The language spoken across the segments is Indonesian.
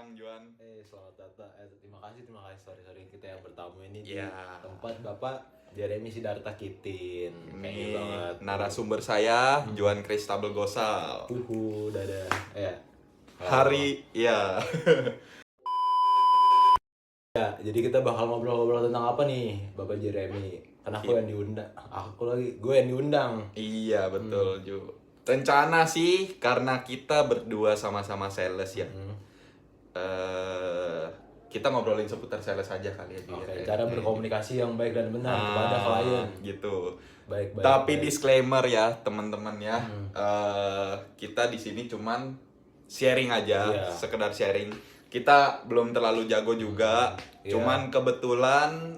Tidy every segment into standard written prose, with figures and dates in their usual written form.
Bang Juan. Selamat datang. Terima kasih. Sorry kita yang bertamu ini di Iya. tempat Bapak Jeremy Sidarta Kitin. Thank you Ini banget. narasumber saya Juan Kristabel Gosal. Dadah. Hari ya. Ya, jadi kita bakal ngobrol-ngobrol tentang apa nih, Bapak Jeremy? Karena aku yang diundang. Gue yang diundang. Iya betul Ju. Rencana sih karena kita berdua sama-sama sales ya. Kita ngobrolin seputar sales aja kali ya Ju. Oke, cara berkomunikasi yang baik dan benar kepada klien. Gitu. Baik. Tapi disclaimer ya teman-teman ya. Kita di sini cuman sharing aja, Iya. sekedar sharing. Kita belum terlalu jago juga, Iya. cuman kebetulan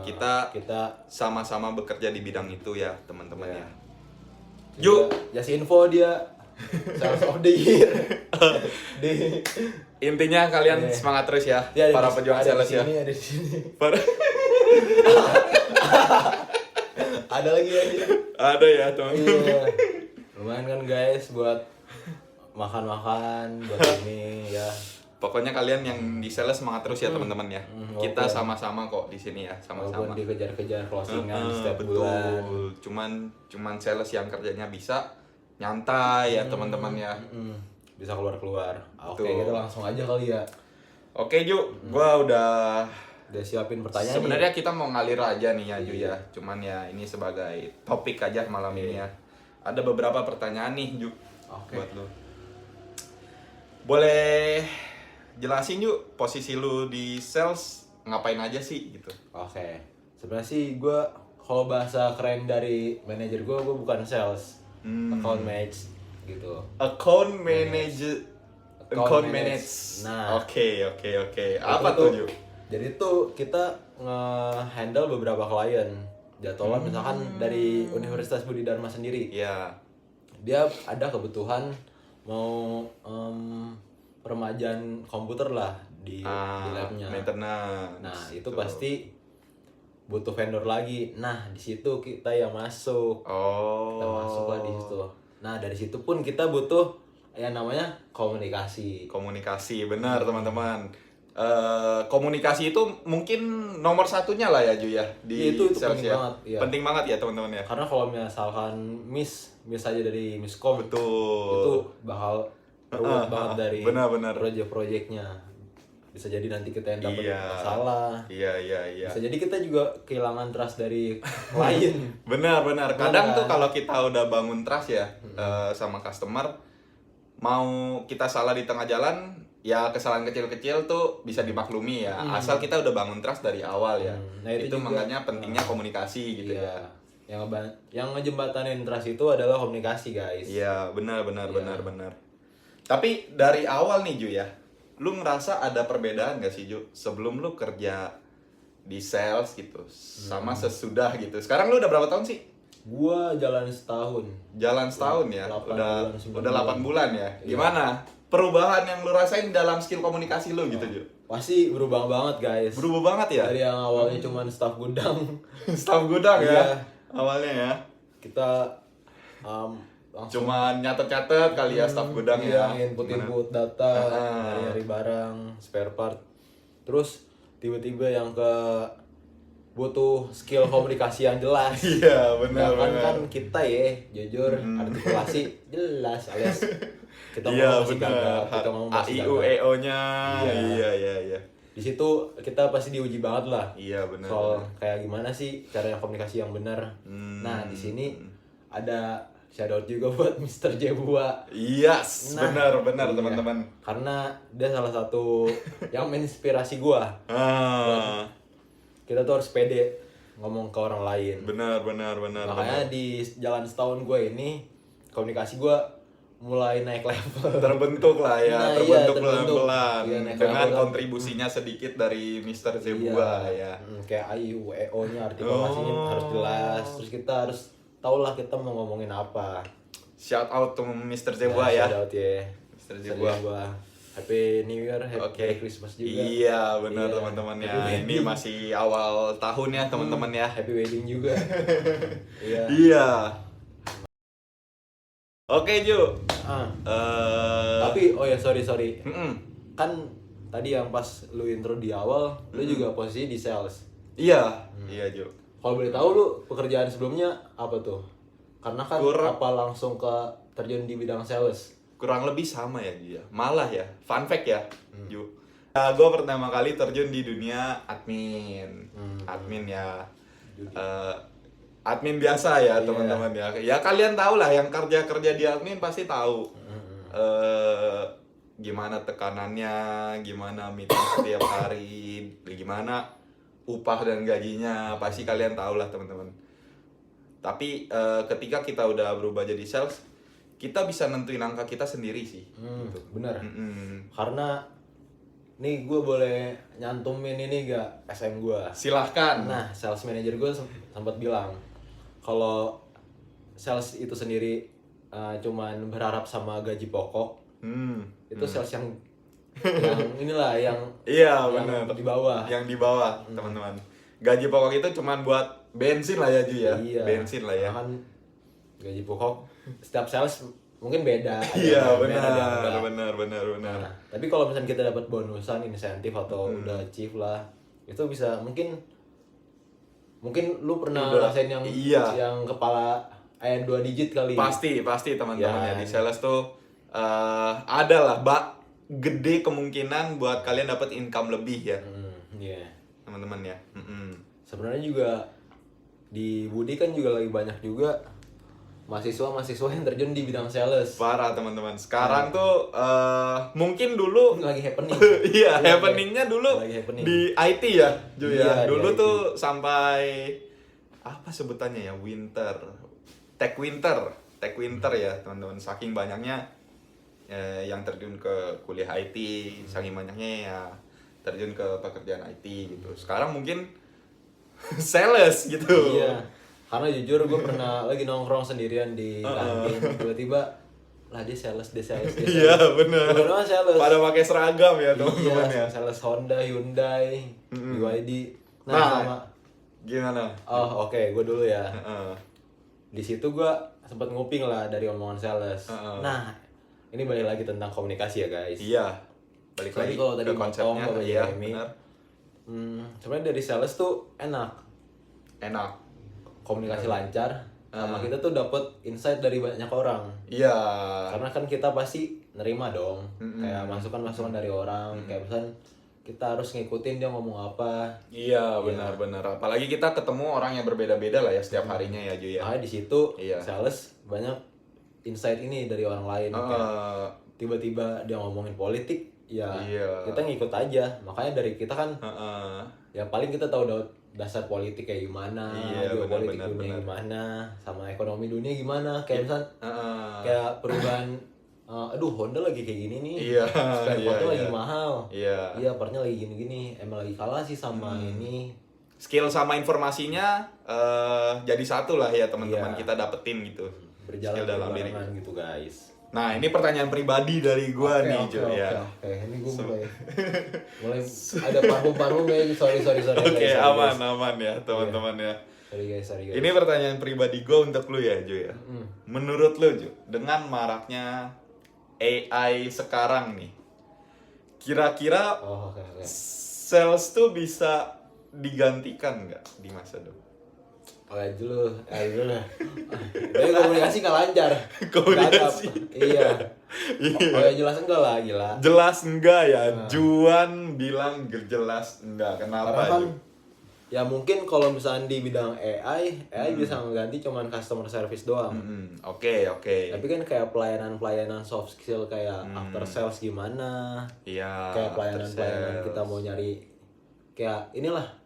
kita kita sama-sama bekerja di bidang itu ya teman-teman Iya. ya. Yuk, just info dia sales of the year. Intinya kalian Iya. semangat terus ya, Dia para pejuang sales ya. Ada di sini. Para- Ada lagi ya. Ada ya teman-teman. Iya. Lumayan kan guys buat makan-makan buat ini ya. Pokoknya kalian yang di sales semangat terus ya teman-teman ya. Kita oke. sama-sama kok di sini ya, sama-sama. Walaupun dikejar-kejar closingan setiap Betul. bulan. Cuman sales yang kerjanya bisa nyantai ya teman-teman ya. Bisa keluar-keluar. Oke, Betul. kita langsung aja kali ya. Oke Ju, gua udah Udah siapin pertanyaan. sebenarnya kita mau ngalir aja nih ya Ju ya. Cuman ya ini sebagai topik aja malam ini ya. Ada beberapa pertanyaan nih Ju Oke. buat lu. Boleh jelasin Ju posisi lu di sales ngapain aja sih gitu. Oke. Sebenarnya sih gue kalau bahasa keren dari manajer gue bukan sales, account manage gitu. Account manager. Account manage. Nah. Oke. Apa tuh Ju? Jadi tuh kita nge-handle beberapa klien. Jadwalnya misalkan dari Universitas Budi Dharma sendiri. Ya. Dia ada kebutuhan mau peremajaan komputer lah di labnya. Maintenance. Nah, itu pasti butuh vendor lagi. Nah, di situ kita yang masuk. Kita masuk lah di situ. Nah, dari situ pun kita butuh yang namanya komunikasi. Komunikasi, benar teman-teman. Komunikasi itu mungkin nomor satunya lah ya Ju ya di Itu sales penting ya. banget, iya. Penting banget ya teman-teman ya. Karena kalau misalkan miss aja dari miskom, Betul. itu bakal ruwet banget dari benar. proyek-proyeknya. Bisa jadi nanti kita yang dapat Iya. masalah. Iya. Bisa jadi kita juga kehilangan trust dari klien. Benar. Kadang tuh kalau kita udah bangun trust ya sama customer, mau kita salah di tengah jalan, ya kesalahan kecil-kecil tuh bisa dimaklumi ya. Asal kita udah bangun trust dari awal ya. Nah, itu itu juga. makanya pentingnya komunikasi gitu ya. Iya. Yang ngejembatanin trust itu adalah komunikasi, guys. Iya, benar. Tapi dari awal nih Ju ya, lu ngerasa ada perbedaan gak sih Ju sebelum lu kerja di sales gitu sama sesudah gitu? Sekarang lu udah berapa tahun sih? Gua jalan setahun. Jalan setahun ya, 8 udah bulan, 9 udah 8 bulan ya. Iya. Gimana perubahan yang lu rasain dalam skill komunikasi lu gitu Ju? Pasti berubah banget, guys. Berubah banget ya? Dari yang awalnya cuman staf gudang, Staf gudang ya Iya. awalnya ya. kita langsung Cuman nyatet-nyatet kali ya staf gudang ya. input data, nyari barang, spare part. Terus tiba-tiba yang ke butuh skill komunikasi yang jelas. Iya, benar. Kan kita ya, jujur, artikulasi jelas alias kita Iya, ngomong masih benar. gagap, kita ngomong masih AIU gagap. EO-nya. Iya. Di situ kita pasti diuji banget lah. Iya, benar. Soal kayak gimana sih cara yang komunikasi yang benar. Nah, di sini ada shoutout juga buat Mr. Jebua. Yes, Nah, benar iya. teman-teman. Karena dia salah satu yang menginspirasi gua. Kita tuh harus pede ngomong ke orang lain. Benar. Makanya di jalan setahun gue ini komunikasi gue mulai naik level. Terbentuk lah ya, Nah, terbentuk iya, pelan-pelan Iya, naik dengan level. kontribusinya sedikit dari Mr. Zebua ya. Kayak AIU, EO-nya artikulasinya harus jelas. Terus kita harus tahu lah kita mau ngomongin apa. Shout out to Mr. Zebua ya. Shout out ya. Mr. Zebua. Happy New Year, Oke. Merry Christmas juga. Iya, benar Iya. teman-teman ya. Happy Ini wedding. masih awal tahun ya teman-teman ya. Happy wedding juga. Iya. Iya. Oke Ju. Ah. Eh, Tapi oh ya sorry. mm-mm. kan tadi yang pas lu intro di awal, lu juga posisi di sales. Iya, iya Jo. Kalau boleh tahu lu pekerjaan sebelumnya apa tuh? Karena kan apa langsung ke terjun di bidang sales? Kurang lebih sama ya dia. Malah ya, fun fact ya, Ju. Gue pertama kali terjun di dunia admin. Admin ya. Admin biasa ya teman-teman ya. Ya kalian tahu lah yang kerja di admin pasti tahu. Gimana tekanannya, gimana meeting setiap hari, gimana upah dan gajinya, pasti kalian tahu lah teman-teman. Tapi ketika kita udah berubah jadi sales, kita bisa nentuin angka kita sendiri sih. Gitu. Bener. Karena nih gue boleh nyantumin ini gak SM gue? Silahkan. Nah, sales manager gue sempat bilang kalau sales itu sendiri cuman berharap sama gaji pokok, itu sales yang inilah yang iya yang benar di bawah. Yang di bawah teman-teman. Gaji pokok itu cuman buat bensin lah ya Ju ya. Iya. Bensin lah ya. Kan gaji pokok setiap sales mungkin beda. Iya benar. Benar. Nah, tapi kalau misalnya kita dapat bonusan, insentif atau udah achieve lah, itu bisa mungkin lu pernah ngerasain yang yang kepala ayam 2 digit kali. Pasti teman-teman ya di sales tuh ada lah gede kemungkinan buat kalian dapat income lebih ya. Teman-teman ya. Sebenarnya juga di Budi kan juga lagi banyak juga mahasiswa yang terjun di bidang sales. Parah teman-teman. Sekarang tuh mungkin dulu lagi happening. Iya, happeningnya dulu di IT ya, Ju ya. Dulu tuh sampai apa sebutannya ya? Tech winter ya, teman-teman. Saking banyaknya yang terjun ke kuliah IT, saking banyaknya ya terjun ke pekerjaan IT gitu. Sekarang mungkin sales gitu. Iya. Karena jujur gue pernah lagi nongkrong sendirian di kantin, tiba-tiba lah dia sales. Iya benar. Sales. Pada pakai seragam ya teman-teman ya. Sales Honda, Hyundai, BYD. Nah, sama gimana? Oh oke, gue dulu ya. Di situ gue sempat nguping lah dari omongan sales. Nah, ini balik lagi tentang komunikasi ya guys. Iya. Balik lagi kalau tadi konsepnya. Iya benar. Sebenarnya dari sales tuh enak. Komunikasi lancar, sama kita tuh dapat insight dari banyak orang. Iya. Karena kan kita pasti nerima dong, kayak masukan dari orang, kayak misalnya kita harus ngikutin dia ngomong apa. Iya benar. Apalagi kita ketemu orang yang berbeda-beda lah ya setiap harinya ya Ju ya. Di situ sales banyak insight ini dari orang lain. Kayak tiba-tiba dia ngomongin politik, kita ngikut aja. Makanya dari kita kan, ya paling kita tahu dasar politik kayak gimana, geopolitik dunia gimana, sama ekonomi dunia gimana, kayak misalnya kayak perubahan, Honda lagi kayak gini nih, spare partnya lagi mahal, partnya lagi gini-gini, emang lagi kalah sih sama ini. Skill sama informasinya jadi satu lah ya teman-teman kita dapetin gitu. Berjalan dalam diri gitu guys. Nah ini pertanyaan pribadi dari gua nih Jo ya. Oke, ini gua mulai ada parfum ya. Sorry. Oke, aman ya teman-teman ya. Sorry guys. Ini pertanyaan pribadi gua untuk lu ya Jo ya. Menurut lu Jo, dengan maraknya AI sekarang nih, kira-kira sales tuh bisa digantikan nggak di masa depan? Dulu lah. Tapi komunikasi nggak lancar. Komunikasi. Iya. Jelas enggak lah, gila. Jelas enggak ya. Juan bilang jelas enggak. Kenapa kan, ya mungkin kalau misalnya di bidang AI bisa mengganti cuman customer service doang. Oke. Tapi kan kayak pelayanan soft skill kayak after sales gimana? Iya. Kayak pelayanan kita mau nyari kayak inilah.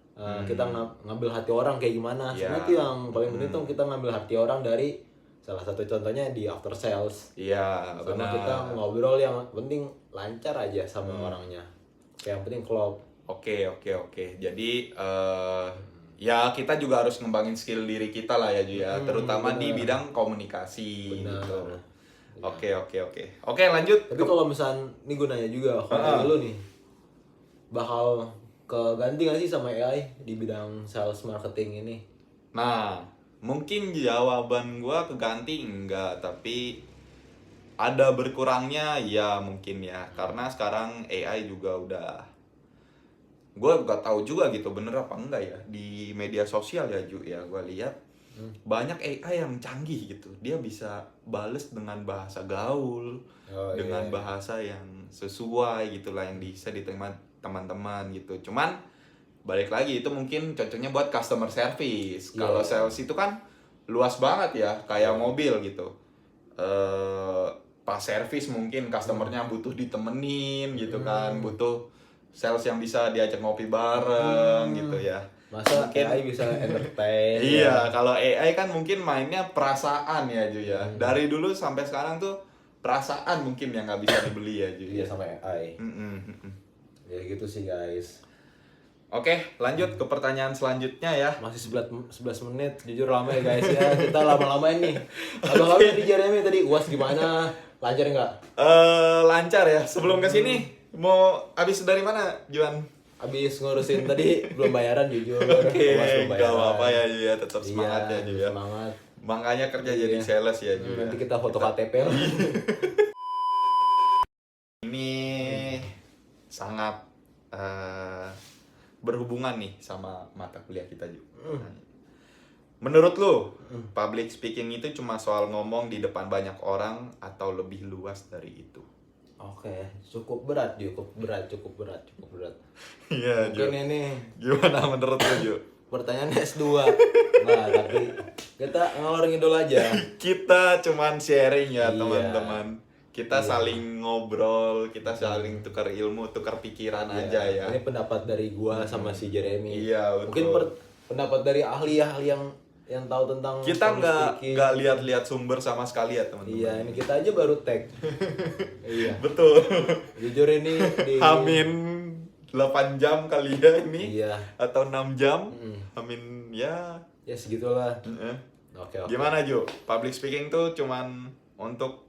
Kita ngambil hati orang kayak gimana. Sebenarnya itu yang paling penting tuh kita ngambil hati orang dari salah satu contohnya di after sales. Iya, benar. Kita ngobrol yang penting lancar aja sama orangnya. Kayak yang penting klop. Oke. Jadi ya kita juga harus ngembangin skill diri kita lah ya Ju ya, terutama di bidang komunikasi. Gitu. Oke. Oke, lanjut. Tapi kalau misalnya ini gue nanya juga, kalau lu nih bakal keganti gak sih sama AI di bidang sales marketing ini? Nah, mungkin jawaban gua keganti enggak, tapi ada berkurangnya ya mungkin ya, karena sekarang AI juga udah, gue gak tahu juga gitu bener apa enggak ya, di media sosial ya Ju ya, gue lihat banyak AI yang canggih gitu, dia bisa bales dengan bahasa gaul, dengan bahasa yang sesuai gitulah, yang bisa diterima teman-teman gitu. Cuman balik lagi itu mungkin cocoknya buat customer service. Kalau sales itu kan luas banget ya, kayak mobil gitu. Pas service mungkin customernya butuh ditemenin gitu kan, butuh sales yang bisa diajak ngopi bareng gitu ya. Masa mungkin AI bisa entertain? iya, kalau AI kan mungkin mainnya perasaan ya Ju ya. Dari dulu sampai sekarang tuh perasaan mungkin yang nggak bisa dibeli ya Ju. Iya, sama AI. Ya gitu sih guys. Oke, lanjut ke pertanyaan selanjutnya ya. Masih 11 menit, jujur lama ya guys ya. Kita lama-lamain nih. Abang-abang tadi Jeremy tadi UAS gimana? Lancar nggak? Lancar ya. Sebelum ke sini mau habis dari mana, Juan? Abis ngurusin tadi belum bayaran jujur. Oke, UAS belum gak apa-apa ya Ju ya, tetap Iya, semangat ya Ju ya. semangat. Makanya kerja jadi sales ya Ju ya. Nanti kita foto KTP lah. Ini sangat berhubungan nih sama mata kuliah kita Ju. Menurut lu, public speaking itu cuma soal ngomong di depan banyak orang atau lebih luas dari itu? Oke, cukup berat. Iya, Ju. Mungkin ini Gimana menurut lu, Ju? pertanyaan S2. Nah, tapi kita ngalor ngidul aja. Kita cuman sharing ya, Iya. teman-teman. Kita saling ngobrol, kita saling tukar ilmu, tukar pikiran aja ya. Ini pendapat dari gua sama si Jeremy. Iya, betul. Mungkin pendapat dari ahli-ahli yang tahu tentang Kita public speaking. nggak lihat-lihat sumber sama sekali ya, teman-teman. Iya, ini kita aja baru tag. Iya. Betul. Jujur ini di Hamin 8 jam kali ya ini. Iya. Atau 6 jam. Hamin ya. Ya segitulah. eh. Oke. Gimana Jo? Public speaking tuh cuman untuk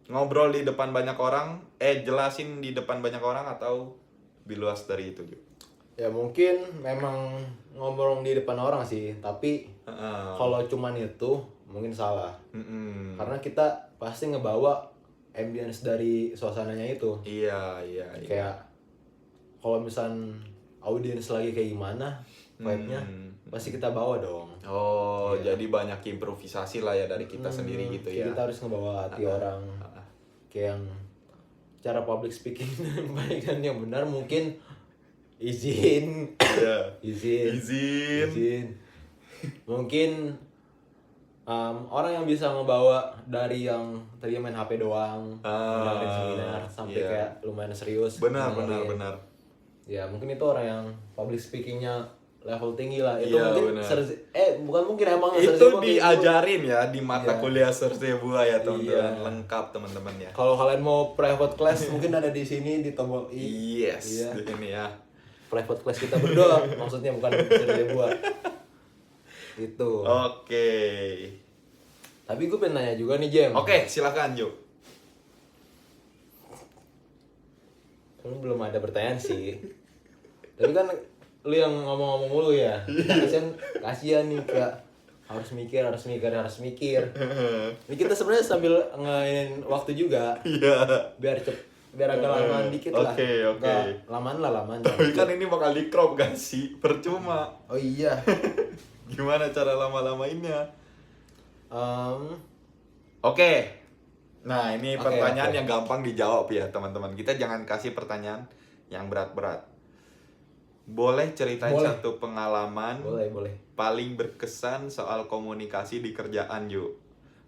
ngobrol di depan banyak orang, jelasin di depan banyak orang atau lebih luas dari itu Jo? Ya mungkin memang ngomong di depan orang sih, tapi kalau cuman itu mungkin salah. Karena kita pasti ngebawa ambience dari suasananya itu. Iya. Kayak kalau misal audiens lagi kayak gimana vibe-nya, pasti kita bawa dong. Oh, jadi banyak improvisasi lah ya dari kita sendiri gitu ya. Kita harus ngebawa hati orang. Kayak yang cara public speaking baik dan yang benar mungkin izin. Iya. izin. Mungkin orang yang bisa ngebawa dari yang tadi main HP doang, dengerin seminar sampai kayak lumayan serius. Benar. Ya mungkin itu orang yang public speakingnya level tinggi lah. Itu Iya, mungkin bukan mungkin emang itu diajarin ya di mata kuliah Serzebua ya teman-teman. Lengkap teman-teman ya. Kalau kalian mau private class mungkin ada di sini di tombol I. Yes, di sini ya. Private class kita berdua maksudnya, bukan Serzebua. Itu. Oke. Tapi gue pengen nanya juga nih Jem. Oke, silakan Jo. Lu belum ada pertanyaan sih. Tapi kan lu yang ngomong-ngomong mulu ya. Kasihan nih kayak harus mikir. Ini kita sebenarnya sambil ngain waktu juga. Iya. Biar agak lamaan dikit lah. Oke. Lamaan. Tapi kan ini bakal di crop gak sih? Percuma. Oh iya. Gimana cara lama-lamainnya? Oke. Nah, ini pertanyaan yang gampang dijawab ya, teman-teman. Kita jangan kasih pertanyaan yang berat-berat. Boleh ceritain satu pengalaman Boleh. paling berkesan soal komunikasi di kerjaan, Ju.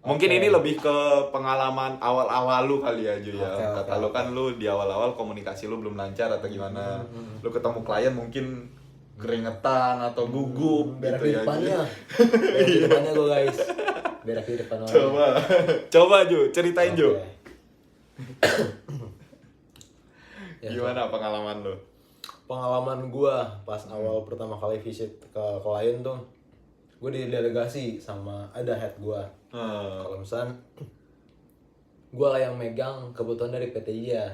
Mungkin ini lebih ke pengalaman awal-awal lu kali ya, Ju ya. Kata lu kan lu di awal-awal komunikasi lu belum lancar atau gimana. Lu ketemu klien mungkin keringetan atau gugup Berak gitu di ya. depannya. Berak di depannya gue guys. Berak di depan orang. Coba Ju, ceritain Ju. Ya, gimana pengalaman lu? Pengalaman gue pas awal pertama kali visit ke klien tuh, gue didelegasi sama ada head gue. Kalau misalnya gue lah yang megang kebutuhan dari PT dia.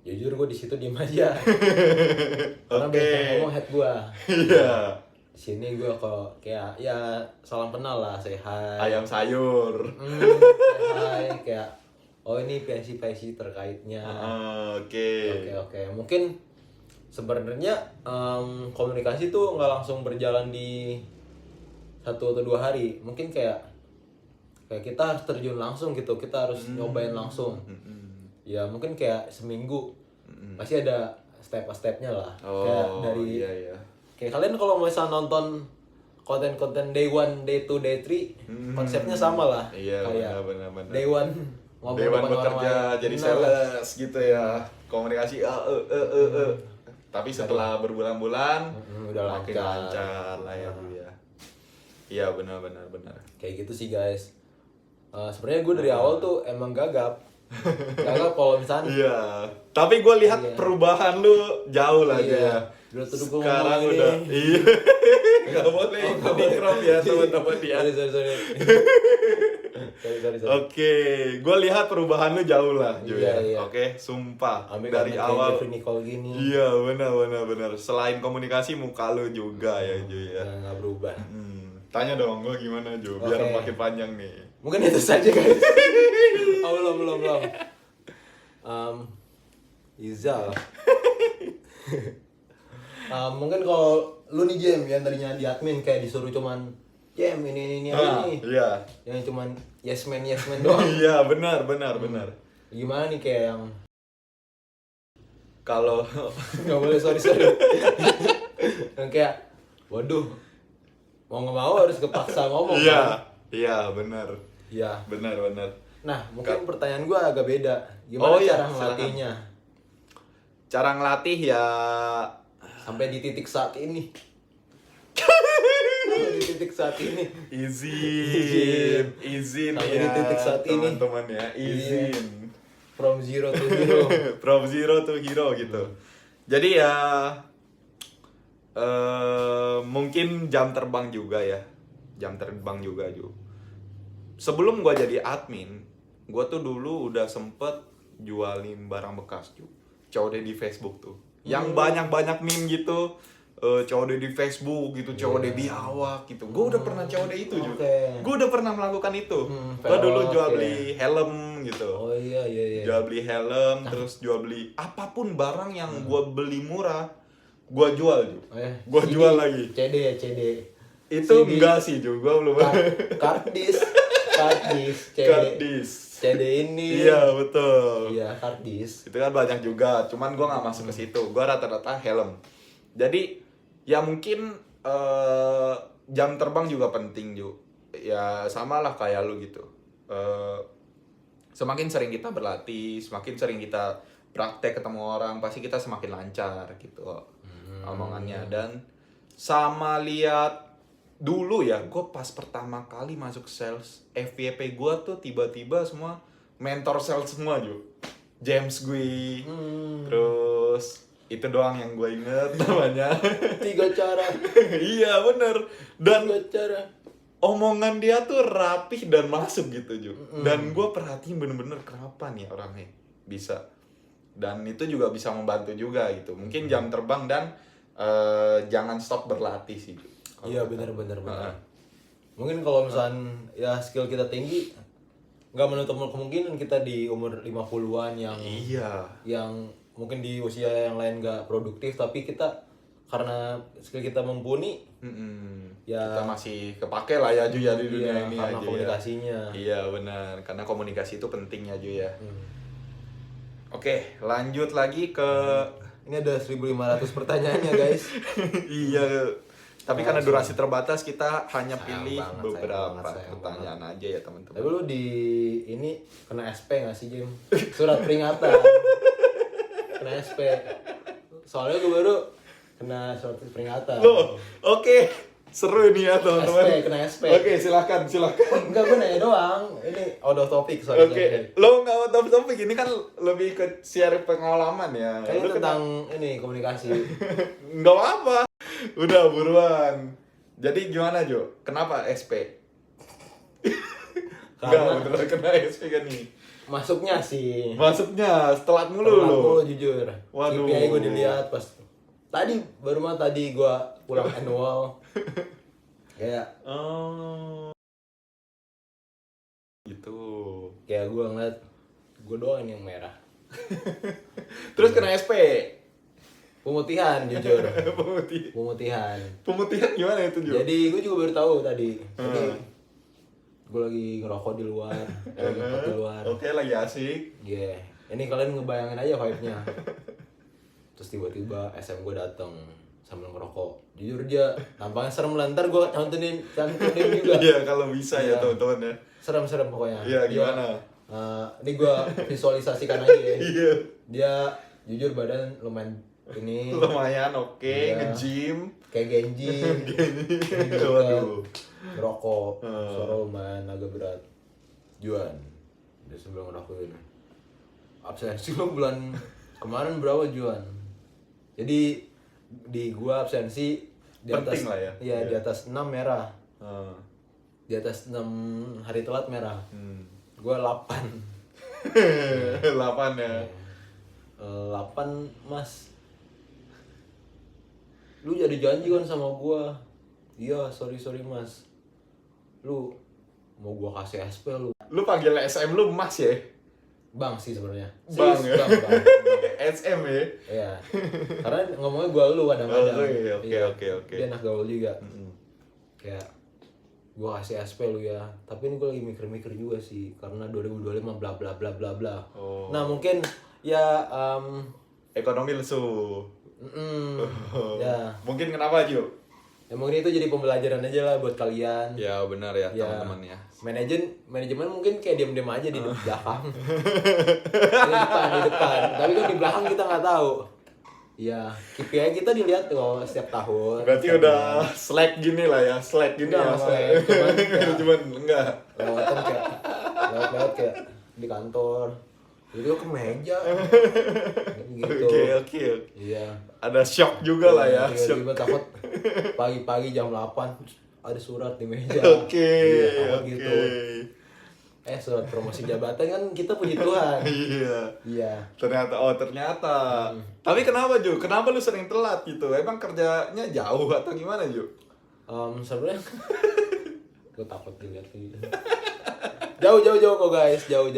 Jujur gue di situ diem aja. Karena banyak yang ngomong head gue. Iya. Sini gue kok kayak ya salam kenal lah, say hi. Ayam sayur. Say hi kayak oh ini PSI terkaitnya. Oke. Oke. Mungkin sebenarnya komunikasi tuh nggak langsung berjalan di 1 atau 2 hari. Mungkin kayak kita harus terjun langsung gitu, kita harus nyobain langsung. Ya mungkin kayak seminggu pasti ada step-stepnya lah. Kayak dari kayak kalian kalau misalnya nonton konten-konten day 1, day 2, day 3 konsepnya sama lah. Iya, kayak benar. day 1 ngomong Day 1 depan orang bekerja lain. jadi sales gitu ya. Komunikasi tapi setelah berbulan-bulan udah makin lancar lah ya Bu ya. Iya benar. Kayak gitu sih guys. Sebenarnya gue dari awal tuh emang gagap kalau misalnya. Iya. Tapi gue lihat perubahan lu jauh lah ya. Sekarang udah. Iya. Gak boleh di crop ya teman-teman ya. Sorry. Oke, gue lihat perubahan lu jauh lah, Ju ya. Iya. Oke, sumpah. Ambil Dari awal. Nicole gini. Iya, benar. Selain komunikasi, muka lu juga ya, Ju ya. Nggak berubah. Tanya dong, gue gimana, Ju? Biar makin panjang nih. Mungkin itu saja guys. Belum. Izal. Mungkin kalau lu nih Jem yang tadinya di admin kayak disuruh cuman Jem ini. Iya. Yang cuman yes man doang. Iya, benar. Gimana nih kayak yang Kalau nggak boleh sorry. Yang kayak waduh mau nggak mau harus kepaksa ngomong. Iya, benar. Iya. Benar. Nah mungkin pertanyaan gue agak beda. Gimana cara ngelatihnya? Cara ngelatih ya Sampai di titik saat ini. izin Sampai ya di titik saat ini. teman-teman ya, izin. From zero to hero. From zero to hero gitu. Jadi ya mungkin jam terbang juga Ju. Sebelum gua jadi admin, gua tuh dulu udah sempet jualin barang bekas Ju. COD di Facebook tuh. Yang banyak-banyak meme gitu. COD di Facebook gitu, COD biawak gitu. Gue udah pernah COD itu juga. Gue udah pernah melakukan itu. Gue dulu jual beli helm gitu. Oh iya. Jual beli helm, terus jual beli apapun barang yang gue beli murah, gue jual juga. Gue jual lagi. CD. Itu CD. enggak sih juga belum. Kardis. CD ini. Iya betul. Iya kardis. Itu kan banyak juga. Cuman gue nggak masuk ke situ. Gue rata-rata helm. Jadi ya mungkin jam terbang juga penting juga. Ya sama lah kayak lu gitu. Semakin sering kita berlatih, semakin sering kita praktek ketemu orang, pasti kita semakin lancar gitu omongannya. Dan sama lihat dulu ya, gue pas pertama kali masuk sales, FYP gue tuh tiba-tiba semua mentor sales semua juga. James gue, terus itu doang yang gue inget namanya. 3 cara. Iya bener. Dan 3 cara. Omongan dia tuh rapih dan masuk gitu Ju. Dan gue perhatiin bener-bener kenapa nih orangnya bisa. Dan itu juga bisa membantu juga gitu. Mungkin jam terbang dan jangan stop berlatih sih Ju. Iya bener. Mungkin kalau misalnya ya skill kita tinggi, nggak menutup kemungkinan kita di umur 50-an yang mungkin di usia yang lain nggak produktif, tapi kita karena skill kita mumpuni, ya kita masih kepake lah ya Ju ya di dunia ini karena aja komunikasinya. Ya. Iya benar, karena komunikasi itu penting ya Ju ya. Oke, lanjut lagi ke ini ada 1.500 pertanyaannya guys. Iya. Tapi karena durasi terbatas kita hanya pilih beberapa sayang pertanyaan banget aja ya teman-teman. Tapi lu di ini kena SP nggak sih Jim? Surat peringatan. Kena SP. Soalnya gue baru kena surat peringatan. Loh, oke. Seru ini ya teman-teman. Kena SP. Oke, silakan. Enggak, gue nanya doang. Ini out of topic soalnya. Oke. Lo nggak out of topic, ini kan lebih ke share pengalaman ya. Ini tentang ini komunikasi. Nggak apa-apa. Udah buruan. Jadi gimana Jo? Kenapa SP? Karena beneran kena SP kan nih. Masuknya sih. Masuknya telat mulu jujur. Waduh. KPI gue dilihat pas tadi gue pulang annual. Kayak gitu. Kayak gue ngeliat Gue doang yang merah. Terus kena SP. Pemutihan jujur. Pemutihan Pemutihan gimana itu juga? Jadi gue juga baru tahu tadi. Jadi gue lagi ngerokok di luar, lagi ngerokok di luar. Oke, lagi asik. Iya. Ini kalian ngebayangin aja vibe-nya. Terus tiba-tiba SM gue datang sambil ngerokok. Jujur dia tampangnya serem lah. Ntar gue cantumin juga. Iya, kalau bisa ya Iya. teman-teman ya. Serem-serem pokoknya. Iya, gimana? Ini gue visualisasikan aja ya. Iya. Dia jujur badan lumayan ini. Lumayan oke, Iya. nge-gym. Kayak Genji. Waduh. Ngerokok. Suara lumayan agak berat. Juan. Dia sebelum ngelakuin. Absensi lo bulan kemarin berapa Juan? Jadi di gua absensi di atas Penting lah ya. Iya, di atas 6 merah. Ah. Di atas 6 hari telat merah. Gua 8. 8 ya. 8 Mas. Lu jadi janji kan sama gua. Iya, sorry Mas. Lu mau gua kasih SP lu. Lu panggil SM lu Mas ya? Bang sih sebenarnya. Bang Serius, ya? bang. SM ya? Iya. Karena ngomongnya gua lu kadang-kadang. Oke. Dia anak gaul juga. Kayak gua kasih SP lu ya. Tapi ini gua lagi mikir-mikir juga sih karena 2025 bla bla bla bla bla. Oh. Nah, mungkin ya Ekonomi lesu. ya. Mungkin kenapa, Ju? Ya mungkin itu jadi pembelajaran aja lah buat kalian. Ya benar ya, Ya. teman-teman ya. Manajemen mungkin kayak diam-diam aja di belakang. di depan. Tapi kan di belakang kita nggak tahu. Ya, KPI kita dilihat tuh setiap tahun. Berarti setiap udah bulan. slack gini lah ya, slack gini Enggak, ya. slack. Cuman enggak. Lewat kayak di kantor. Jadi ke meja. Gitu. Oke. Iya. Ada shock juga lah ya. Tiba-tiba takut pagi-pagi jam 8 ada surat di meja. Oke. Iya, takut gitu. Surat promosi jabatan kan kita puji Tuhan. Iya. Ternyata. Tapi kenapa, Ju? Kenapa lu sering telat gitu? Emang kerjanya jauh atau gimana, Ju? Sebenarnya gue takut dilihat gitu. Jauh kok guys, jauh.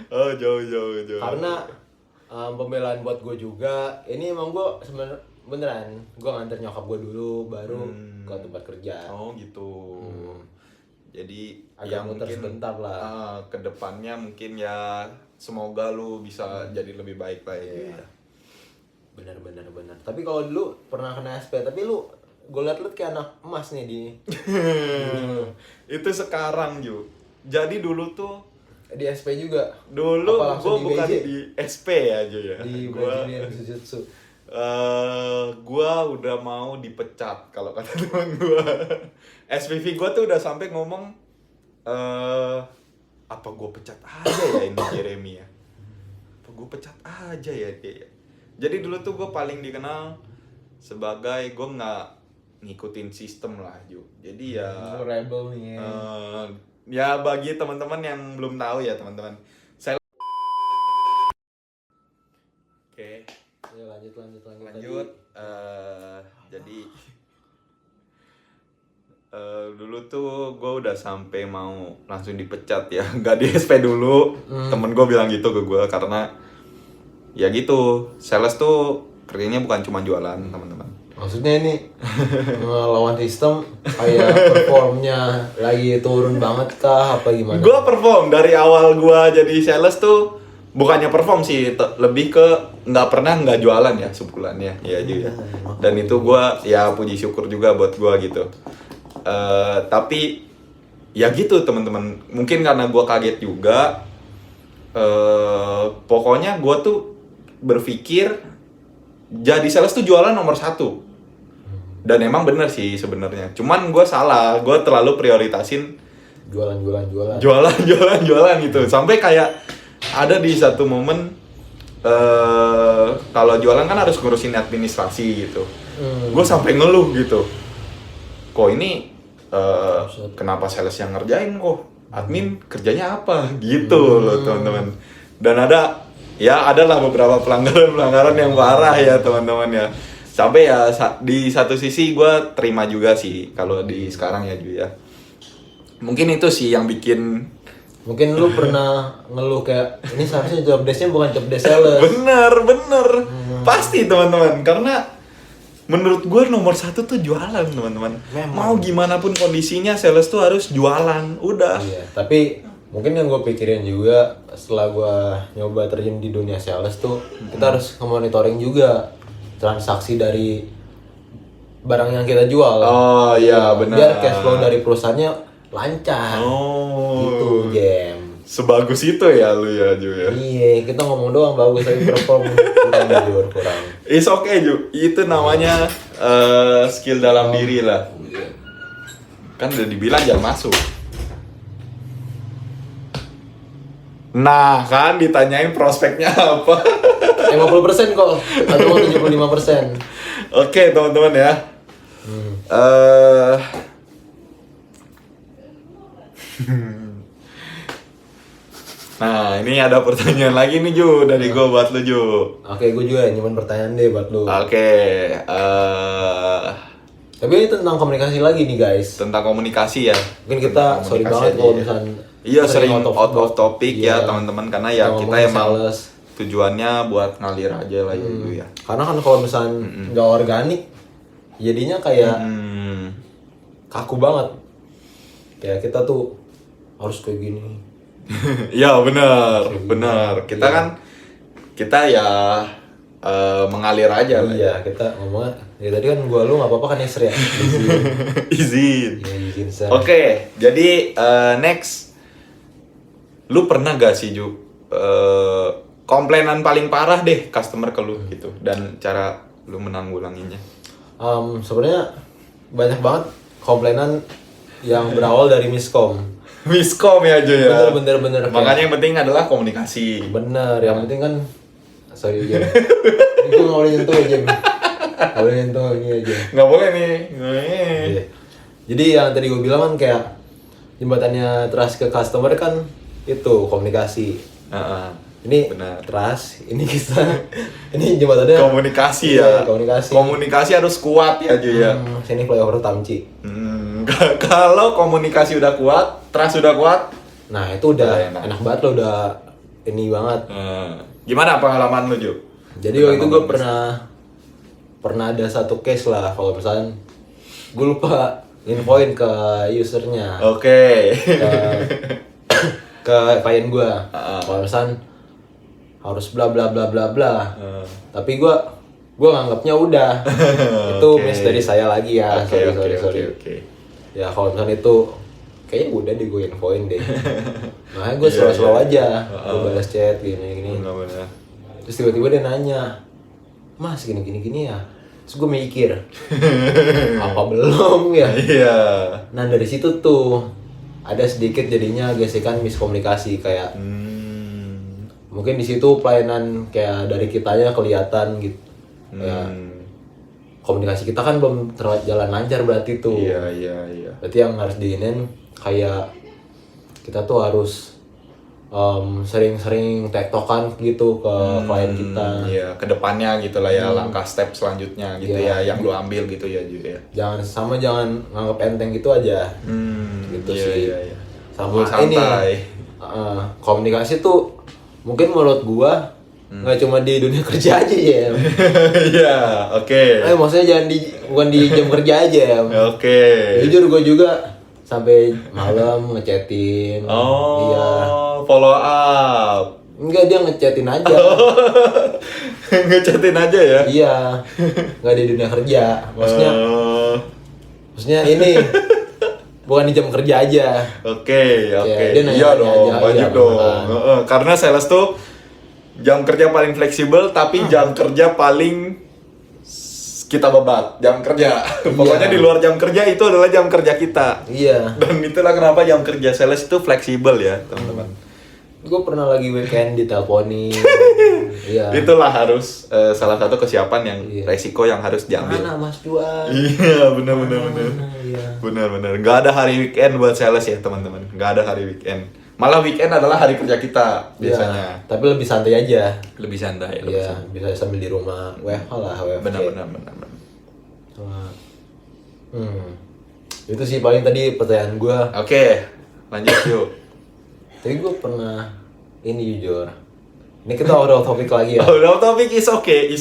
Oh, jauh. Karena pembelaan buat gue juga. Ini emang gue sebenarnya beneran gue nganter nyokap gue dulu baru ke tempat kerja. Oh, gitu. Jadi Agak ya muter mungkin sebentar lah. Kedepannya mungkin ya semoga lu bisa jadi lebih baik lah ya. Benar. Tapi kalau dulu pernah kena SP, tapi lu gue liat kayak anak emas nih di Itu sekarang, Ju. Jadi dulu tuh di SP juga. dulu Apa langsung gue di bukan BJ? di SP ya, Ju ya. Di Gua Brazilian Jiu-Jitsu. Gua udah mau dipecat kalau kata teman gua. SPV gua tuh udah sampai ngomong apa gua pecat aja ya ini Jeremy ya. Apa gua pecat aja ya dia. Jadi dulu tuh gua paling dikenal sebagai gua nggak ngikutin sistem lah, Ju. Jadi ya Rebel nih. ya bagi teman-teman yang belum tahu ya, teman-teman. Oke. Ya lanjut. Jadi dulu tuh gue udah sampai mau langsung dipecat ya, nggak di SP dulu. Temen gue bilang gitu ke gue karena ya gitu, sales tuh kerjanya bukan cuma jualan, teman-teman. Maksudnya ini ngelawan sistem kayak performnya lagi turun banget kah apa gimana? Gue perform dari awal gue jadi sales tuh bukannya perform sih, lebih ke nggak jualan ya sebulannya ya juga. Dan itu gue ya puji syukur juga buat gue gitu. Tapi ya gitu teman-teman, mungkin karena gue kaget juga. Pokoknya gue tuh berpikir jadi sales tuh jualan nomor 1. Dan emang bener sih sebenarnya. Cuman gue salah, gue terlalu prioritasin jualan gitu. Sampai kayak ada di satu momen kalau jualan kan harus ngurusin administrasi gitu. Gue sampai ngeluh gitu. Kok ini kenapa sales yang ngerjain kok? Admin kerjanya apa? Gitu loh teman-teman. Dan adalah beberapa pelanggaran yang parah ya teman-teman ya. Sampai ya di satu sisi gue terima juga sih kalau di sekarang ya Ju ya. Mungkin itu sih yang bikin Mungkin lu pernah ngeluh kayak ini seharusnya job desk-nya bukan job desk sales. Bener. Pasti teman-teman, karena menurut gue nomor satu tuh jualan teman-teman. Mau gimana pun kondisinya, sales tuh harus jualan, udah. Iya, tapi mungkin yang gue pikirin juga setelah gue nyoba terjun di dunia sales tuh, kita harus monitoring juga transaksi dari barang yang kita jual. Oh iya benar. Biar cash flow dari perusahaannya lancar. Gitu, Jam. Sebagus itu ya lu ya, Ju ya. Iya, kita ngomong doang bagus tapi perform kurang. It's okay, Ju. Itu namanya skill dalam diri lah. Kan udah dibilang jangan masuk. Nah, kan ditanyain prospeknya apa? 50% kok, atau 75%. Oke, teman-teman ya. Nah, ini ada pertanyaan lagi nih Ju dari gue buat lu Ju. Oke, gue juga nyimpen pertanyaan deh buat lu. Oke, tapi ini tentang komunikasi lagi nih guys. tentang komunikasi ya. Mungkin kita sorry banget kalau misalnya Iya sering out of topic ya teman-teman, karena ya kita emang sales. tujuannya buat ngalir aja lah ya. Karena kan kalau misalnya nggak organik, jadinya kayak kaku banget. Kayak kita tuh harus kayak gini. Iya benar. Kita ya mengalir aja lah. Iya, kita ngomong ya tadi kan lu nggak apa-apa kan ya. Izin. Ya, izin sir. Oke, jadi next, lu pernah gak sih Ju komplainan paling parah deh customer ke lu gitu, dan cara lu menanggulanginya? Sebenarnya banyak banget komplainan yang berawal dari miskom. Miskom ya Ju ya. Bener. Makanya yang penting adalah komunikasi. Bener, yang penting kan sorry Jam. Itu nggak boleh nyentuh Jam. Nggak boleh nyentuh ini aja. Nggak boleh nih. Iya. Jadi yang tadi gue bilang kan kayak jembatannya trust ke customer kan itu komunikasi. Ini benar. Trust, ini kita, ini jembatannya komunikasi ya. Komunikasi harus kuat ya Ju ya. Sini flyover Tamci. Kalau komunikasi udah kuat, trust udah kuat, nah itu udah enak banget lo, udah ini banget. Gimana pengalaman lu Ju? Jadi waktu itu gue pernah ada satu case lah, kalau misalnya gue lupa infoin ke usernya. Oke. Ke klien gue. Kalau misalnya harus bla bla bla bla bla. Tapi gue nganggapnya udah. Itu miss dari saya lagi ya. Sorry. Ya kalau misalnya itu kayaknya udah deh gue infoin deh. Makanya gue slow aja. Gue balas chat gini. Terus tiba-tiba dia nanya, "Mas gini ya." Terus gue mikir, apa belum ya? Iya. Nah dari situ tuh ada sedikit jadinya gesekan miskomunikasi kayak mungkin di situ pelayanan kayak dari kitanya kelihatan gitu. Ya, komunikasi kita kan belum jalan lancar berarti tuh. Iya. Berarti yang harus diinin kayak kita tuh harus sering-sering tektokan gitu ke klien kita. Iya, kedepannya gitu lah ya, langkah step selanjutnya gitu ya, yang lu ambil gitu ya Ju ya. Jangan nganggap enteng gitu aja. Gitu sih. Iya. Sama santai. Ini komunikasi tuh mungkin menurut gua nggak cuma di dunia kerja aja ya. Iya, oke. Maksudnya bukan di jam kerja aja ya. Oke. Jujur gua juga sampai malam ngechatin. Iya. Follow up. Enggak, dia ngechatin aja. Ngechatin aja ya? Iya. Nggak di dunia kerja. Maksudnya ini bukan di jam kerja aja. Oke. Dia nanya Iya dong, aja, wajib dong. Karena sales tuh jam kerja paling fleksibel, tapi jam kerja paling kita bebat. Jam kerja. Pokoknya di luar jam kerja itu adalah jam kerja kita. Iya. Dan itulah kenapa jam kerja sales itu fleksibel ya, teman-teman. Gue pernah lagi weekend diteleponin. Iya. Itulah harus salah satu kesiapan yang resiko yang harus diambil. Mana Mas Juan? Iya, benar. Iya. Benar. Gak ada hari weekend buat sales ya, teman-teman. Gak ada hari weekend. Malah weekend adalah hari kerja kita biasanya. Ya, tapi lebih santai aja. Lebih santai. Iya, bisa sambil di rumah. WFH lah, WFH. Benar. Itu sih paling tadi pertanyaan gue. Oke, lanjut yuk. Tapi gue pernah ini jujur. Ini kita udah topik lagi ya. Udah topik is okay.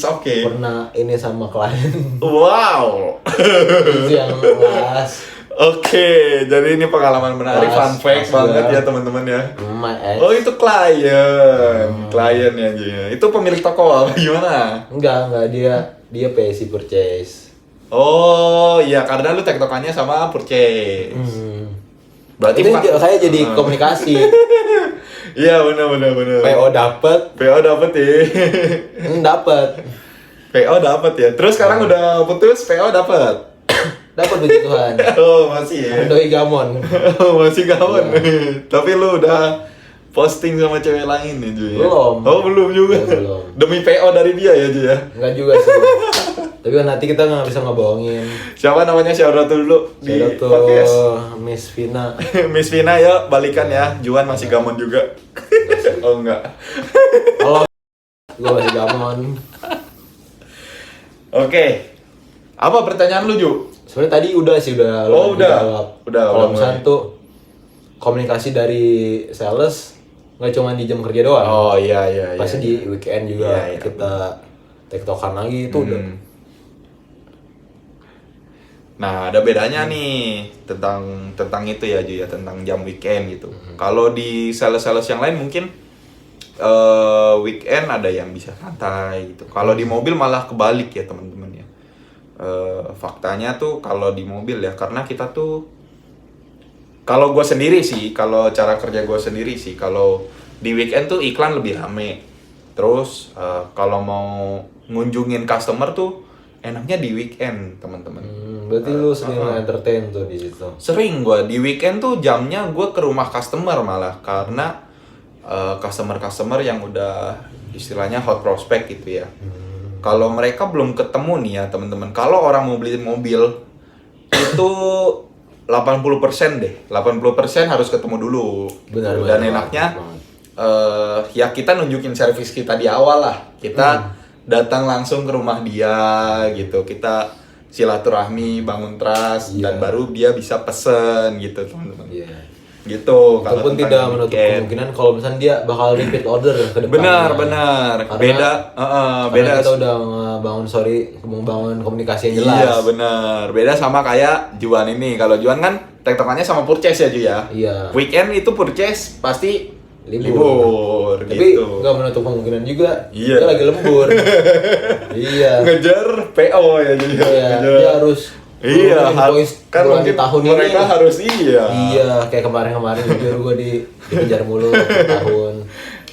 Pernah ini sama klien. Wow. Itu yang last. Oke, jadi ini pengalaman menarik, fun fact banget ya teman-teman ya. Oh itu klien ya Ji. Itu pemilik toko apa gimana? Enggak dia PSI purchase. Oh iya, karena lu tektokannya sama purchase. Berarti itu saya jadi komunikasi. Iya benar. PO dapat ya. Dapat. PO dapat ya. Terus sekarang udah putus, PO dapat. Dapat begituan. Oh masih ya. Doi gamon. Masih gamon. Tapi lu udah posting sama cewek lain ya Ju ya? Belum. Oh belum juga. Belum. Demi PO dari dia ya Ju ya? Enggak juga sih. Tapi kan nanti kita nggak bisa ngebohongin. Siapa namanya? Shout out dulu di podcast. Miss Vina. Miss Vina ya, balikan ya. Juan masih gamon juga. Oh enggak. Halo. Gue masih gamon. Oke. Apa pertanyaan lu Ju? Sebenarnya tadi udah Udah. Kalau misalnya tuh komunikasi dari sales nggak cuma di jam kerja doang. Oh iya. Pasti di weekend juga Iya. kita tektokan lagi itu udah. Nah, ada bedanya nih tentang itu ya Ju ya, tentang jam weekend gitu. Kalau di sales-sales yang lain mungkin weekend ada yang bisa santai gitu. Kalau di mobil malah kebalik ya teman-teman ya. Faktanya tuh kalau di mobil ya, karena kita tuh kalau gue sendiri sih, kalau cara kerja gue sendiri sih, kalau di weekend tuh iklan lebih rame. Terus kalau mau ngunjungin customer tuh enaknya di weekend teman-teman. Berarti lu sering entertain tuh di situ. Sering gue di weekend tuh jamnya gue ke rumah customer malah, karena customer yang udah istilahnya hot prospect gitu ya. Kalau mereka belum ketemu nih ya teman-teman, kalau orang mau beli mobil itu 80% deh, 80% harus ketemu dulu. Benar. Dan enaknya ya kita nunjukin servis kita di awal lah. Kita datang langsung ke rumah dia gitu. Kita silaturahmi, bangun trust, dan baru dia bisa pesen gitu teman-teman. Gitu. Walaupun tidak menutup kemungkinan kalau misalnya dia bakal repeat order ke depannya. Benar. Beda. Kita udah bangun komunikasi yang jelas. Iya benar. Beda sama kayak Juan ini. Kalau Juan kan tektokannya sama purchase ya Ju ya. Iya. Weekend itu purchase pasti libur gitu. Tapi nggak menutup kemungkinan juga. Iya. Dia lagi lembur. Iya. Ngejar PO ya Ju. Iya. Dia harus. Iya, kan mungkin tahun mereka ini, harus iya. Iya, kayak kemarin jujur gue dikejar mulu tahun.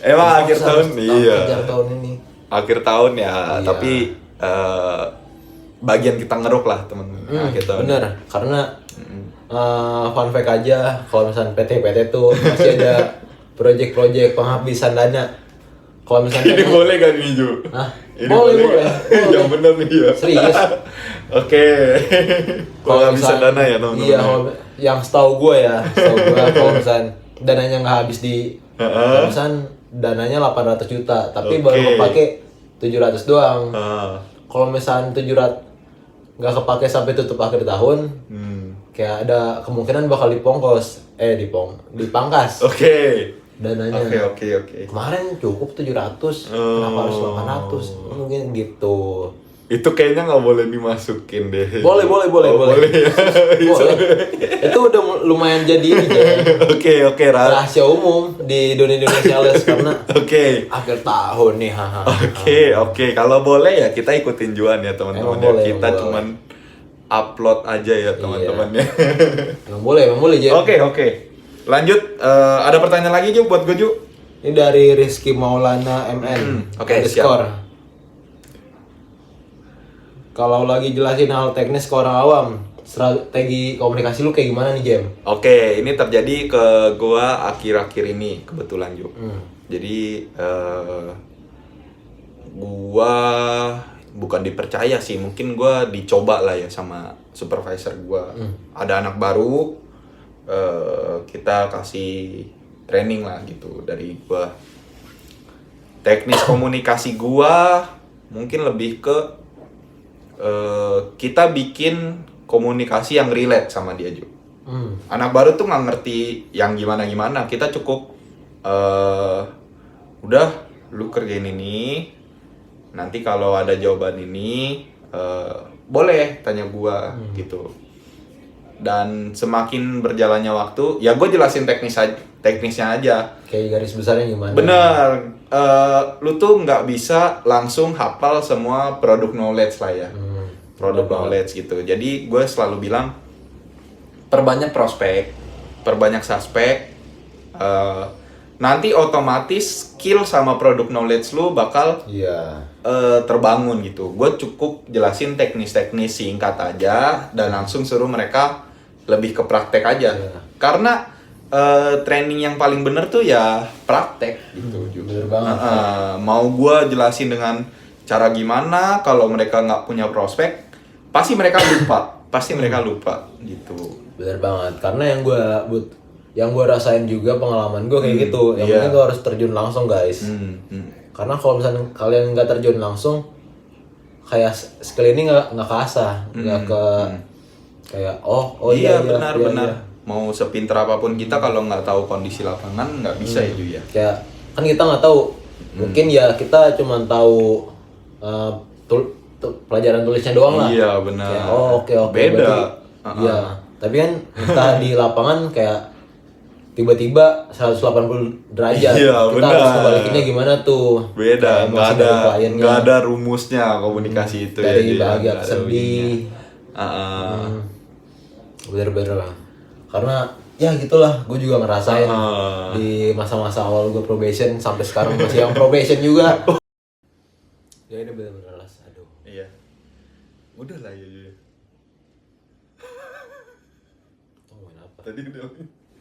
Emang akhir tahun iya. Kejar tahun ini. Akhir tahun ya, tapi bagian kita ngeruk lah teman-teman. Akhir tahun. Bener, karena fun fact aja, kalau misalnya PT tuh masih ada project penghabisan dana. Kalau misalnya ini boleh kan ini Ju? Hah? Ini Boleh. Yang benar nih ya. Serius. Oke. Kalau bisa dana ya teman-teman. Iya, yang setahu gue kalau misalnya dananya nggak habis di, kalau misalnya dananya 800 juta, tapi baru kepake 700 doang. Kalau misalnya 700 nggak kepake sampai tutup akhir tahun, kayak ada kemungkinan bakal dipangkas. Oke. Dananya. Oke. Kemarin cukup 700, kenapa harus 800? Mungkin gitu. Itu kayaknya nggak boleh dimasukin deh. Boleh. Boleh ya. Boleh. Itu udah lumayan jadi ini ya. Oke, rahasia umum di dunia sales karena akhir tahun nih. Oke. Kalau boleh ya kita ikutin Juan ya teman-teman ya. Kita cuman upload aja ya teman-teman ya. Emang boleh Jem. Oke. Lanjut, ada pertanyaan lagi Ju buat gue Ju? Ini dari Rizky Maulana MN. Siap. Kalau lagi jelasin hal teknis ke orang awam, strategi komunikasi lu kayak gimana nih Jem? Oke, ini terjadi ke gua akhir-akhir ini kebetulan Ju. Jadi gua bukan dipercaya sih, mungkin gua dicoba lah ya sama supervisor gua. Ada anak baru, kita kasih training lah gitu dari gua. Teknis komunikasi gua mungkin lebih ke kita bikin komunikasi yang relate sama dia Ju. Anak baru tuh nggak ngerti yang gimana-gimana. Kita cukup udah lu kerjain ini, nanti kalau ada jawaban ini boleh tanya gua gitu. Dan semakin berjalannya waktu, ya gue jelasin teknisnya aja. Kayak garis besarnya gimana? Bener, lu tuh nggak bisa langsung hafal semua produk knowledge lah ya. Produk knowledge gitu. Jadi gue selalu bilang, perbanyak prospek, perbanyak suspek, nanti otomatis skill sama produk knowledge lu bakal terbangun gitu. Gue cukup jelasin teknis-teknis singkat aja dan langsung suruh mereka lebih ke praktek aja. Karena training yang paling bener tuh ya praktek gitu. Bener banget. Mau gue jelasin dengan cara gimana, kalau mereka nggak punya prospek, pasti mereka lupa gitu. Bener banget. Karena yang gue rasain juga, pengalaman gue kayak gitu. Yang penting tuh harus terjun langsung, guys. Karena kalau misalnya kalian nggak terjun langsung, kayak skill ini nggak keasah, nggak kayak iya benar. Mau sepinter apapun kita kalau nggak tahu kondisi lapangan nggak bisa ya Ju ya. Kayak kan kita nggak tahu, mungkin ya kita cuma tahu pelajaran tulisnya doang lah. Iya benar. Kayak, oke. Beda. Iya. Tapi kan entah di lapangan kayak tiba-tiba 180 derajat. Iya, kita harus kebalikinnya gimana tuh? Beda. Nggak ada rumusnya komunikasi itu dari ya. bahagia ke sedih. Bener-bener lah. Karena ya gitulah, gue juga ngerasain di masa-masa awal gue probation sampai sekarang masih yang probation juga. Ya ini bener-bener lah, aduh. Iya. Udah lah ya. Ngomongin apa? Tadi udah.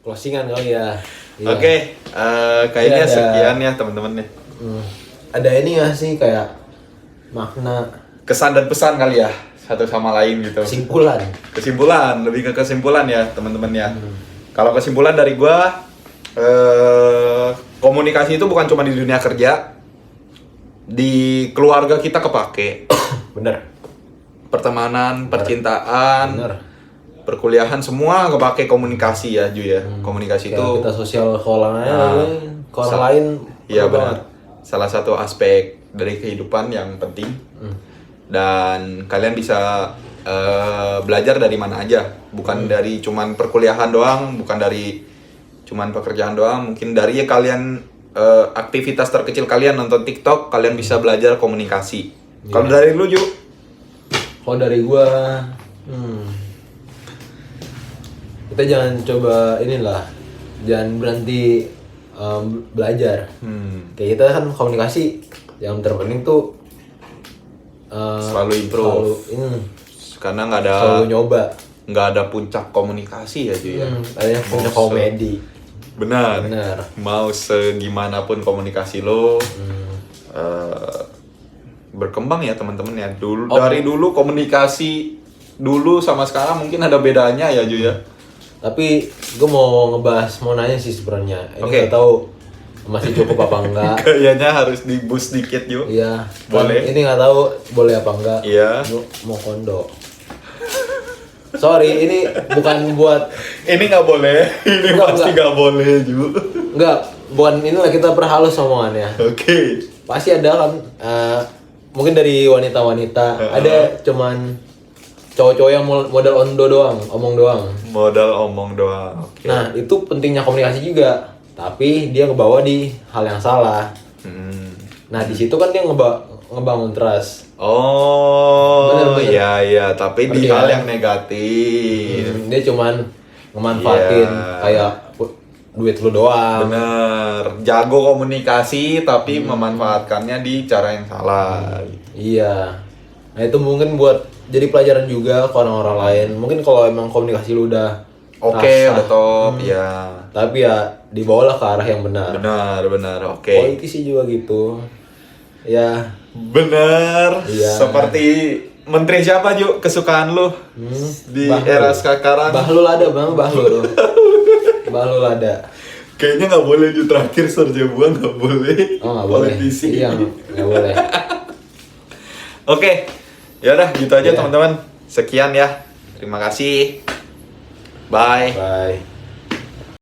Closingan kali ya. Iya. Oke, kayaknya sekian ya teman-teman nih. Ada ini nggak sih kayak makna, kesan dan pesan kali ya satu sama lain gitu. Kesimpulan, lebih ke kesimpulan ya teman-teman ya. Kalau kesimpulan dari gua, komunikasi itu bukan cuma di dunia kerja, di keluarga kita kepake. Bener. Pertemanan, percintaan, perkuliahan semua kepake komunikasi ya Ju ya. Komunikasi kayak itu kita sosial orang lain. Iya benar. Salah satu aspek dari kehidupan yang penting. Dan kalian bisa belajar dari mana aja, bukan dari cuman perkuliahan doang, bukan dari cuman pekerjaan doang, mungkin dari kalian aktivitas terkecil kalian nonton TikTok, kalian bisa belajar komunikasi. Kalau dari lu Ju? Kalau dari gua, kita jangan coba jangan berhenti belajar. Kayak kita kan komunikasi, yang terpenting tuh selalu improve. Karena selalu nyoba. Nggak ada puncak komunikasi ya Ju ya. Ada puncak komedi. Benar. Mau segimanapun komunikasi lo, berkembang ya teman-teman ya. Dari dulu komunikasi dulu sama sekarang mungkin ada bedanya ya Ju ya. Tapi gue mau nanya sih sebenarnya. Ini nggak tahu masih cukup apa enggak. Kayaknya harus di boost dikit Ju. Iya. Boleh. Ini nggak tahu boleh apa enggak. Iya. Mau kondo. Sorry, ini bukan buat. Ini nggak boleh. Ini pasti nggak boleh Ju. Bukan inilah, kita perhalus omongannya. Oke. Pasti ada kan. Mungkin dari wanita-wanita ada cuman cowok-cowok yang modal omong doang. Modal omong doang. Okay. Nah, itu pentingnya komunikasi juga. Tapi dia ngebawa di hal yang salah. Nah, di situ kan dia ngebangun trust. Iya, tapi di hal yang negatif. Dia cuman ngemanfaatin kayak duit lu doang. Bener, jago komunikasi tapi memanfaatkannya di cara yang salah. Iya. Nah, itu mungkin buat jadi pelajaran juga ke orang-orang lain. Mungkin kalau emang komunikasi lu udah udah top, ya. Tapi ya dibawalah ke arah yang benar. Benar, oke. Politisi juga gitu. Ya. Benar. Iya. Seperti menteri siapa Ju kesukaan lu di era sekarang? Bahlul ada bang, Bahlul ada. Kayaknya nggak boleh Ju, terakhir Sorjabuan nggak boleh. Nggak politisi. Boleh. Iya, nggak boleh. Oke, ya udah gitu aja teman-teman. Sekian ya. Terima kasih. Bye.